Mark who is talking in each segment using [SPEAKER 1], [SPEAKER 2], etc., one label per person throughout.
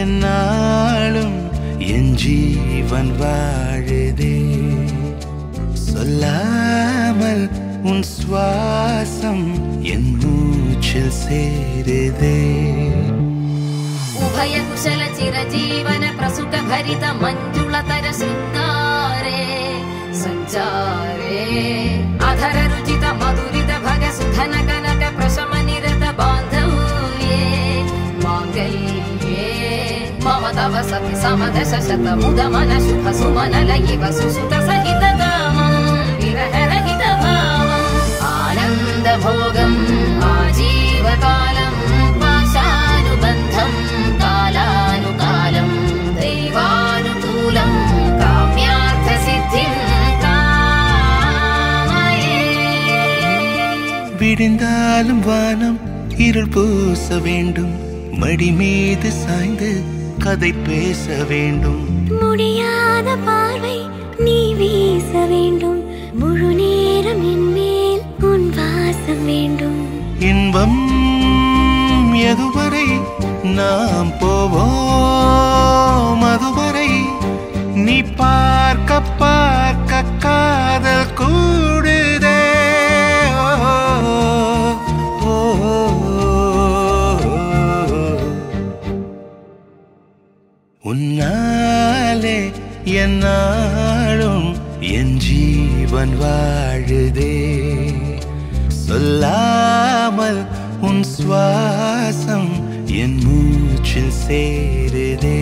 [SPEAKER 1] என்னாலும் என் ஜீவன் வாழுதே சொல்லாமல் உன் சுவாசம் என் மூச்சில் சேருதே
[SPEAKER 2] उभय कुशल चिरजीवन प्रसुख भरित मंजुलतर शृंगारे संचारे अधर रुचित मधुरित भग सुधन कनक प्रशम निरत बांधव्ये मांगल्ये मम तव सति समदश शत मुद मन शुभ सुमन लयिव सुसुत सहित कामं विरह रहित भावं आनंद भोगं आजीवकालं पाशानुबन्धं कालानुकालं दैवानुकूलं काम्यार्थ सिद्धिं कामये
[SPEAKER 1] விடிந்தாலும் வானம் இருள் பூச வேண்டும் மடி மீது சாய்ந்து கதை பேச வேண்டும்
[SPEAKER 3] முடியாத பார்வை நீ வீச வேண்டும் முழு நேரம் என் மேல் உன் வாசம் வேண்டும்
[SPEAKER 1] இன்பம் எதுவரை நாம் போவோம் அதுவரை நீ பார்க்க பார்க்க காதல் கூடுதே உன்னாலே என்னாலும் என் ஜீவன் வாழுதே சொல்லாமல் உன் சுவாசம் என் மூச்சில் சேருதே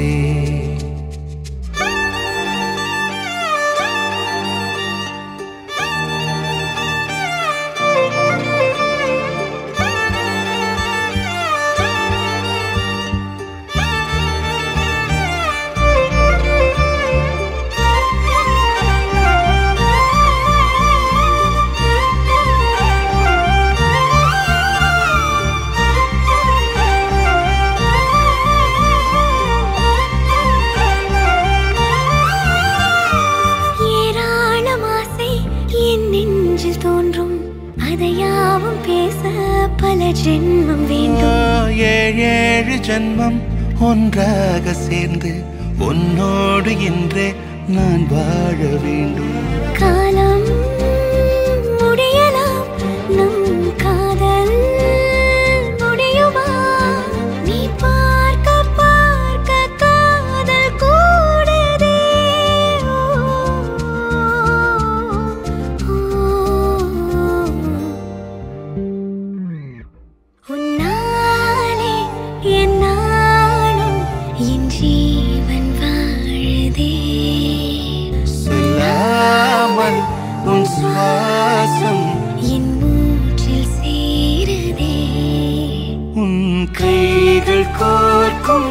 [SPEAKER 3] ஜென்மம் வேண்டும்
[SPEAKER 1] ஏழு ஜென்மம் ஒன்றாக சேர்ந்து உன்னோடு இன்றே நான் வாழ வேண்டும்
[SPEAKER 3] காலம் முடியலாம் நம் காதல் முடியுமா நீ பார்க்க பார்க்க காதல் கூடுதே உன்னாலே என்னாலும் என் ஜீவன் வாழுதே
[SPEAKER 1] சொல்லாமல் உன் சுவாசம்
[SPEAKER 3] என் மூச்சில் சேருதே
[SPEAKER 1] உன் கைகள் கோர்க்கும்